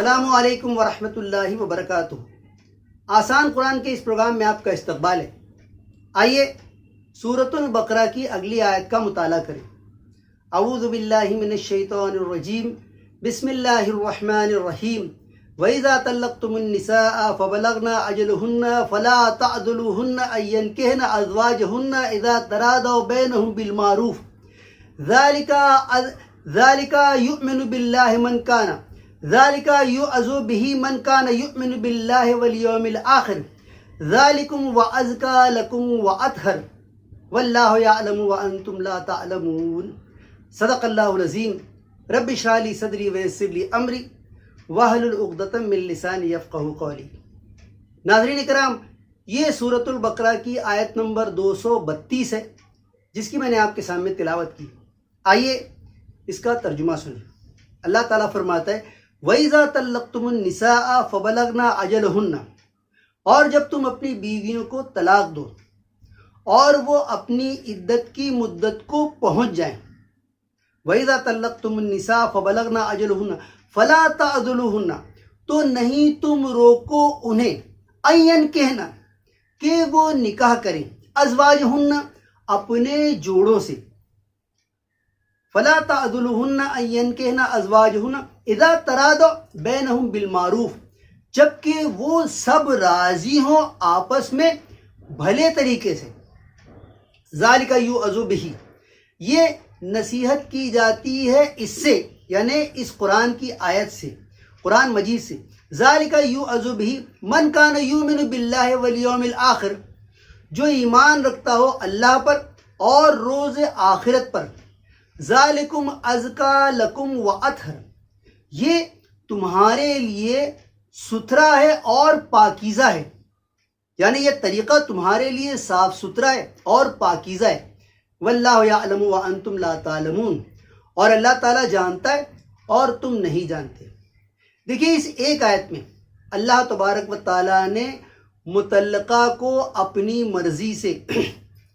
السلام علیکم ورحمۃ اللہ وبرکاتہ۔ آسان قرآن کے اس پروگرام میں آپ کا استقبال ہے۔ آئیے سورۃ البقرہ کی اگلی آیت کا مطالعہ کریں۔ اعوذ باللہ من الشیطان الرجیم، بسم اللہ الرحمن الرحیم۔ وَإِذَا طَلَّقْتُمُ النِّسَاءَ فَبَلَغْنَ أَجَلَهُنَّ فَلَا تَعْضُلُوهُنَّ أَن يَنكِحْنَ أَزْوَاجَهُنَّ إِذَا تَرَاضَوْا بَيْنَهُم بِالْمَعْرُوفِ ذَلِكَ يُؤْمِنُ بِاللَّهِ مَنْ كَانَ ذَلِكَ يُعَظُ بِهِ مَنْ كَانَ يُؤْمِنُ بِاللَّهِ وَالْيَوْمِ الْآخِرِ ذَلِكُمْ وَأَزْكَى لَكُمْ وَأَطْهَرُ وَاللَّهُ يَعْلَمُ وَأَنْتُمْ لَا تَعْلَمُونَ۔ صدق اللہ العظیم۔ رب اشرح لی صدری ویسر لی امری واحلل عقدۃ من لسانی یفقہوا قولی۔ ناظرین کرام، یہ سورۃ البقرہ کی آیت نمبر 232 ہے، جس کی میں نے آپ کے سامنے تلاوت کی۔ آئیے اس کا ترجمہ سنیں۔ اللہ تعالیٰ فرماتا ہے وَإِذَا طَلَّقْتُمُ النِّسَاءَ فَبَلَغْنَ أَجَلَهُنَّ، اور جب تم اپنی بیویوں کو طلاق دو اور وہ اپنی عدت کی مدت کو پہنچ جائیں۔ وَإِذَا طَلَّقْتُمُ النِّسَاءَ فَبَلَغْنَ أَجَلَهُنَّ فَلَا تَعْضُلُوهُنَّ، تو نہیں تم روکو انہیں، أَن يَنكِحْنَ، کہ وہ نکاح کریں، أَزْوَاجَهُنَّ، اپنے جوڑوں سے۔ فَلَا تَعْضُلُوهُنَّ أَن يَنكِحْنَ أَزْوَاجَهُنَّ إِذَا تَرَاضَوْا بَيْنَهُم بِالْمَعْرُوفِ، جبکہ وہ سب راضی ہوں آپس میں بھلے طریقے سے۔ ذَلِكَ يُعَظُ بِهِ، یہ نصیحت کی جاتی ہے اس سے، یعنی اس قرآن کی آیت سے، قرآن مجید سے۔ ذَلِكَ يُعَظُ بِهِ مَنْ كَانَ يُؤْمِنُ بِاللَّهِ وَالْيَوْمِ الْآخِرِ، جو ایمان رکھتا ہو اللہ پر اور روز آخرت پر۔ ذالکم ازکا لکم واطہر، یہ تمہارے لیے ستھرا ہے اور پاکیزہ ہے، یعنی یہ طریقہ تمہارے لیے صاف ستھرا ہے اور پاکیزہ ہے۔ واللہ یعلم وانتم لا تعلمون، اور اللہ تعالیٰ جانتا ہے اور تم نہیں جانتے۔ دیکھیے اس ایک آیت میں اللہ تبارک و تعالیٰ نے مطلقہ کو اپنی مرضی سے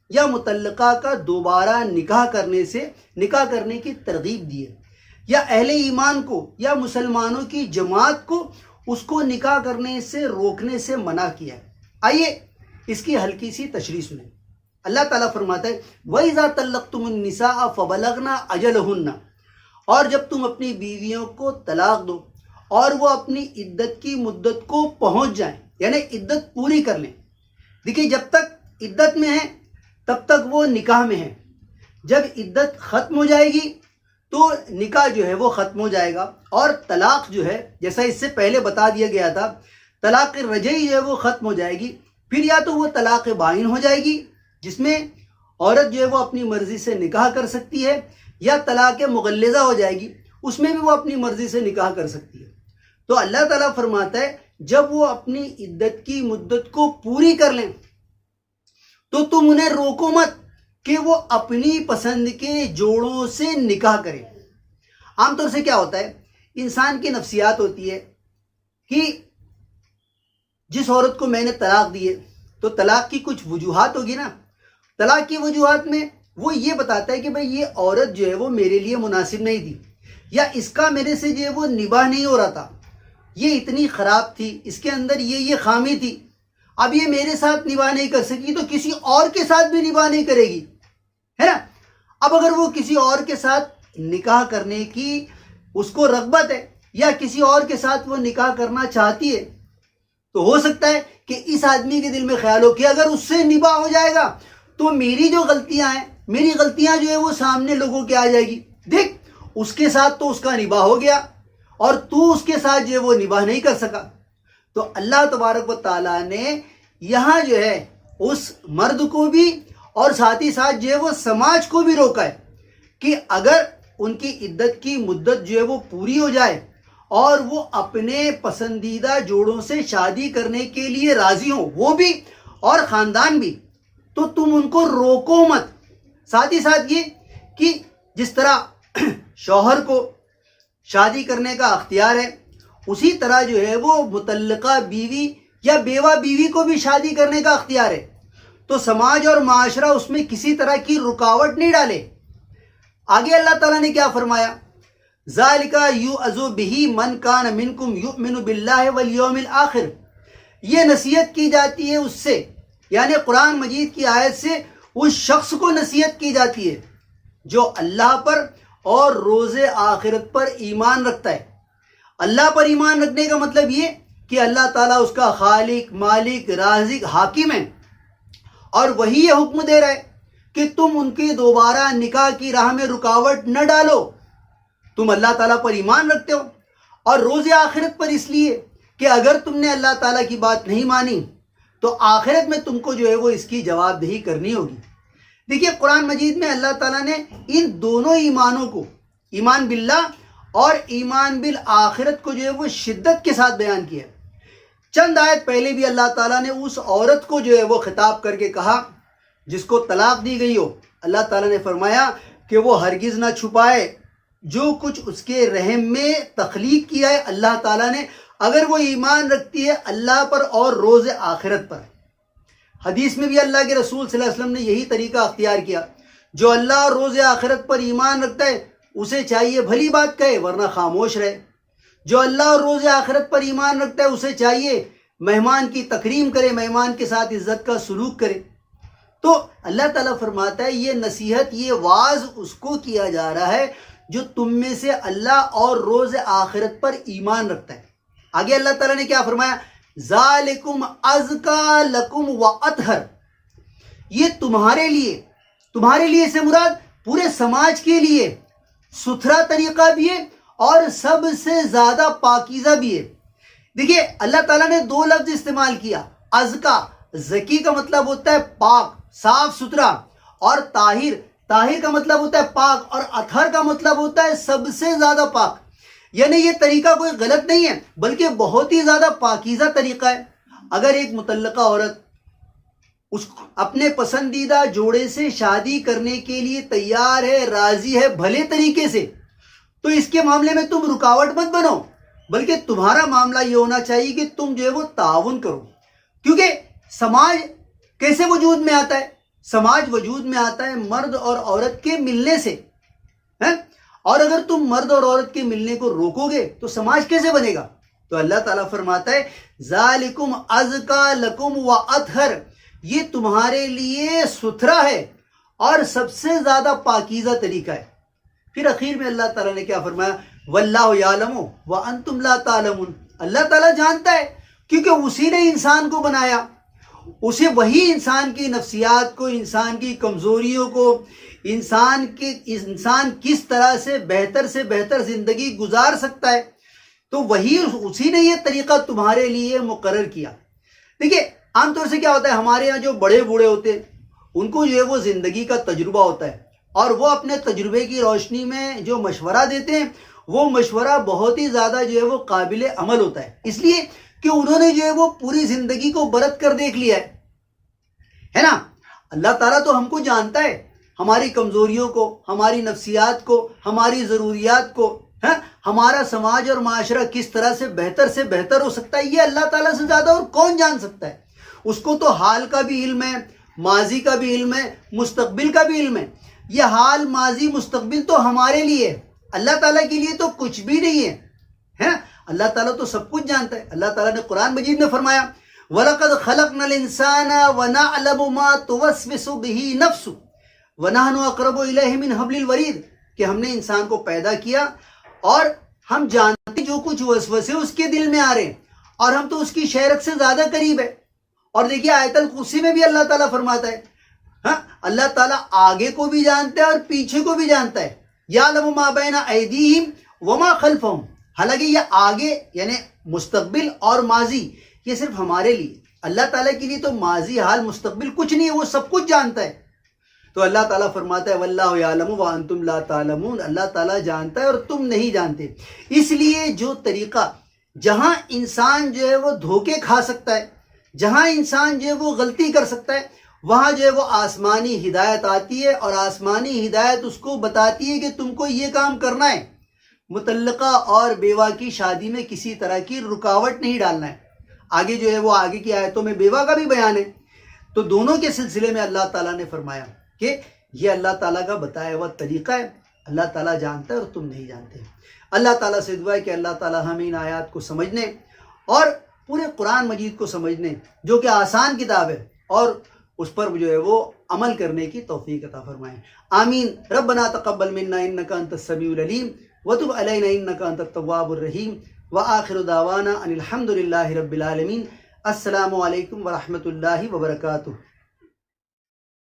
یا مطلقہ کا دوبارہ نکاح کرنے کی ترغیب دی ہے، یا اہل ایمان کو یا مسلمانوں کی جماعت کو اس کو نکاح کرنے سے روکنے سے منع کیا ہے۔ آئیے اس کی ہلکی سی تشریح سنیں۔ اللہ تعالیٰ فرماتا ہے وَإِذَا طَلَّقْتُمُ النِّسَاءَ فَبَلَغْنَ أَجَلَهُنَّ، اور جب تم اپنی بیویوں کو طلاق دو اور وہ اپنی عدت کی مدت کو پہنچ جائیں، یعنی عدت پوری کر لیں۔ دیکھیے جب تک عدت میں ہیں تب تک وہ نکاح میں ہیں، جب عدت ختم ہو جائے گی تو نکاح جو ہے وہ ختم ہو جائے گا، اور طلاق جو ہے جیسا اس سے پہلے بتا دیا گیا تھا، طلاق رجعی جو ہے وہ ختم ہو جائے گی۔ پھر یا تو وہ طلاق بائن ہو جائے گی جس میں عورت جو ہے وہ اپنی مرضی سے نکاح کر سکتی ہے، یا طلاق مغلظہ ہو جائے گی، اس میں بھی وہ اپنی مرضی سے نکاح کر سکتی ہے۔ تو اللہ تعالیٰ فرماتا ہے جب وہ اپنی عدت کی مدت کو پوری کر لیں تو تم انہیں روکو مت کہ وہ اپنی پسند کے جوڑوں سے نکاح کریں۔ عام طور سے کیا ہوتا ہے، انسان کی نفسیات ہوتی ہے کہ جس عورت کو میں نے طلاق دی ہے تو طلاق کی کچھ وجوہات ہوگی نا، طلاق کی وجوہات میں وہ یہ بتاتا ہے کہ بھئی یہ عورت جو ہے وہ میرے لیے مناسب نہیں تھی، یا اس کا میرے سے جو ہے وہ نباہ نہیں ہو رہا تھا، یہ اتنی خراب تھی، اس کے اندر یہ خامی تھی، اب یہ میرے ساتھ نباہ نہیں کر سکی تو کسی اور کے ساتھ بھی نباہ نہیں کرے گی، ہے نا۔ اب اگر وہ کسی اور کے ساتھ نکاح کرنے کی اس کو رغبت ہے، یا کسی اور کے ساتھ وہ نکاح کرنا چاہتی ہے، تو ہو سکتا ہے کہ اس آدمی کے دل میں خیال ہو کہ اگر اس سے نباہ ہو جائے گا تو میری جو غلطیاں ہیں، میری غلطیاں جو ہے وہ سامنے لوگوں کے آ جائے گی، دیکھ اس کے ساتھ تو اس کا نباہ ہو گیا اور تو اس کے ساتھ جو ہے وہ نباہ نہیں کر سکا۔ تو اللہ تبارک و تعالیٰ نے یہاں جو ہے اس مرد کو بھی اور ساتھ ہی ساتھ جو ہے وہ سماج کو بھی روکا ہے کہ اگر ان کی عدت کی مدت جو ہے وہ پوری ہو جائے اور وہ اپنے پسندیدہ جوڑوں سے شادی کرنے کے لیے راضی ہوں، وہ بھی اور خاندان بھی، تو تم ان کو روکو مت۔ ساتھ ہی ساتھ یہ کہ جس طرح شوہر کو شادی کرنے کا اختیار ہے، اسی طرح جو ہے وہ مطلقہ بیوی یا بیوہ بیوی کو بھی شادی کرنے کا اختیار ہے، تو سماج اور معاشرہ اس میں کسی طرح کی رکاوٹ نہیں ڈالے۔ آگے اللہ تعالیٰ نے کیا فرمایا، ذالک یوعظ بہ من کان منکم یؤمن باللہ والیوم الآخر، یہ نصیحت کی جاتی ہے اس سے، یعنی قرآن مجید کی آیت سے اس شخص کو نصیحت کی جاتی ہے جو اللہ پر اور روز آخرت پر ایمان رکھتا ہے۔ اللہ پر ایمان رکھنے کا مطلب یہ کہ اللہ تعالیٰ اس کا خالق، مالک، رازق، حاکم ہے، اور وہی یہ حکم دے رہا ہے کہ تم ان کے دوبارہ نکاح کی راہ میں رکاوٹ نہ ڈالو۔ تم اللہ تعالیٰ پر ایمان رکھتے ہو اور روز آخرت پر، اس لیے کہ اگر تم نے اللہ تعالیٰ کی بات نہیں مانی تو آخرت میں تم کو جو ہے وہ اس کی جواب دہی کرنی ہوگی۔ دیکھیے قرآن مجید میں اللہ تعالیٰ نے ان دونوں ایمانوں کو، ایمان باللہ اور ایمان بالآخرت کو جو ہے وہ شدت کے ساتھ بیان کیا ہے۔ چند آیت پہلے بھی اللہ تعالیٰ نے اس عورت کو جو ہے وہ خطاب کر کے کہا جس کو طلاق دی گئی ہو، اللہ تعالیٰ نے فرمایا کہ وہ ہرگز نہ چھپائے جو کچھ اس کے رحم میں تخلیق کیا ہے اللہ تعالیٰ نے، اگر وہ ایمان رکھتی ہے اللہ پر اور روز آخرت پر۔ حدیث میں بھی اللہ کے رسول صلی اللہ علیہ وسلم نے یہی طریقہ اختیار کیا، جو اللہ اور روز آخرت پر ایمان رکھتا ہے اسے چاہیے بھلی بات کہے ورنہ خاموش رہے، جو اللہ اور روز آخرت پر ایمان رکھتا ہے اسے چاہیے مہمان کی تکریم کرے، مہمان کے ساتھ عزت کا سلوک کرے۔ تو اللہ تعالیٰ فرماتا ہے یہ نصیحت، یہ واعظ اس کو کیا جا رہا ہے جو تم میں سے اللہ اور روز آخرت پر ایمان رکھتا ہے۔ آگے اللہ تعالیٰ نے کیا فرمایا؟ ذالکم ازکا لکم واطہر، یہ تمہارے لیے سے مراد پورے سماج کے لیے ستھرا طریقہ بھی ہے اور سب سے زیادہ پاکیزہ بھی ہے۔ دیکھیے اللہ تعالیٰ نے دو لفظ استعمال کیا، ازکا، زکی کا مطلب ہوتا ہے پاک، صاف ستھرا، اور طاہر کا مطلب ہوتا ہے پاک، اور اطہر کا مطلب ہوتا ہے سب سے زیادہ پاک۔ یعنی یہ طریقہ کوئی غلط نہیں ہے بلکہ بہت ہی زیادہ پاکیزہ طریقہ ہے۔ اگر ایک مطلقہ عورت اپنے پسندیدہ جوڑے سے شادی کرنے کے لیے تیار ہے، راضی ہے بھلے طریقے سے، تو اس کے معاملے میں تم رکاوٹ مت بنو، بلکہ تمہارا معاملہ یہ ہونا چاہیے کہ تم جو ہے وہ تعاون کرو، کیونکہ سماج کیسے وجود میں آتا ہے؟ سماج وجود میں آتا ہے مرد اور عورت کے ملنے سے، اور اگر تم مرد اور عورت کے ملنے کو روکو گے تو سماج کیسے بنے گا؟ تو اللہ تعالیٰ فرماتا ہے ذالکم ازکا لکم واطہر، یہ تمہارے لیے ستھرا ہے اور سب سے زیادہ پاکیزہ طریقہ ہے۔ پھر اخیر میں اللہ تعالیٰ نے کیا فرمایا؟ واللہ یعلم وانتم لا تعلمون، اللہ تعالیٰ جانتا ہے کیونکہ اسی نے انسان کو بنایا، اسے وہی انسان کی نفسیات کو، انسان کی کمزوریوں کو، انسان کس طرح سے بہتر زندگی گزار سکتا ہے، تو وہی اسی نے یہ طریقہ تمہارے لیے مقرر کیا۔ دیکھیے عام طور سے کیا ہوتا ہے، ہمارے یہاں جو بڑے بوڑھے ہوتے ہیں ان کو جو ہے وہ زندگی کا تجربہ ہوتا ہے، اور وہ اپنے تجربے کی روشنی میں جو مشورہ دیتے ہیں وہ مشورہ بہت ہی زیادہ جو ہے وہ قابل عمل ہوتا ہے، اس لیے کہ انہوں نے جو ہے وہ پوری زندگی کو برت کر دیکھ لیا ہے نا۔ اللہ تعالیٰ تو ہم کو جانتا ہے، ہماری کمزوریوں کو، ہماری نفسیات کو، ہماری ضروریات کو، ہمارا سماج اور معاشرہ کس طرح سے بہتر ہو سکتا ہے، یہ اللہ تعالیٰ سے زیادہ اور کون جان سکتا ہے؟ اس کو تو حال کا بھی علم ہے، ماضی کا بھی علم ہے، مستقبل کا بھی علم ہے۔ یہ حال، ماضی، مستقبل تو ہمارے لیے، اللہ تعالیٰ کے لیے تو کچھ بھی نہیں ہے۔ اللہ تعالیٰ تو سب کچھ جانتا ہے۔ اللہ تعالیٰ نے قرآن مجید میں فرمایا وَلَقَدْ خَلَقْنَا الْإِنسَانَ وَنَعْلَمُ مَا تُوَسْوِسُ بِهِ نَفْسُهُ وَنَحْنُ أَقْرَبُ إِلَيْهِ مِنْ حَبْلِ الْوَرِيدِ، کہ ہم نے انسان کو پیدا کیا اور ہم جانتے جو کچھ وسوسے اس کے دل میں آ رہے ہیں، اور ہم تو اس کی شہرت سے زیادہ قریب ہے۔ اور دیکھیے آیت الکرسی میں بھی اللہ تعالیٰ فرماتا ہے، اللہ تعالیٰ آگے کو بھی جانتا ہے اور پیچھے کو بھی جانتا ہے۔ یعلم ما بین ایدیہم وما خلفہم، حالانکہ یہ آگے یعنی مستقبل اور ماضی یہ صرف ہمارے لیے، اللہ تعالیٰ کے لیے تو ماضی، حال، مستقبل کچھ نہیں ہے، وہ سب کچھ جانتا ہے۔ تو اللہ تعالیٰ فرماتا ہے واللہ یعلم وانتم لا تعلمون، اللہ تعالیٰ جانتا ہے اور تم نہیں جانتے۔ اس لیے جو طریقہ جہاں انسان جو ہے وہ دھوکے کھا سکتا ہے، جہاں انسان جو ہے وہ غلطی کر سکتا ہے، وہاں جو ہے وہ آسمانی ہدایت آتی ہے، اور آسمانی ہدایت اس کو بتاتی ہے کہ تم کو یہ کام کرنا ہے۔ مطلقہ اور بیوہ کی شادی میں کسی طرح کی رکاوٹ نہیں ڈالنا ہے۔ آگے جو ہے وہ آگے کی آیتوں میں بیوہ کا بھی بیان ہے، تو دونوں کے سلسلے میں اللہ تعالیٰ نے فرمایا کہ یہ اللہ تعالیٰ کا بتایا ہوا طریقہ ہے۔ اللہ تعالیٰ جانتا ہے اور تم نہیں جانتے. اللہ تعالیٰ سے دعا ہے کہ اللہ تعالیٰ ہمیں ان آیات کو سمجھنے اور پورے قرآن مجید کو سمجھنے، جو کہ آسان کتاب ہے، اور اس پر جو ہے وہ عمل کرنے کی توفیق عطا فرمائیں. آمین. ربنا تقبل منا انک انت السمیع العلیم وتب علینا انک انت التواب الرحیم وآخر دعوانا ان الحمد للہ رب العالمین. السلام علیکم ورحمۃ اللہ وبرکاتہ.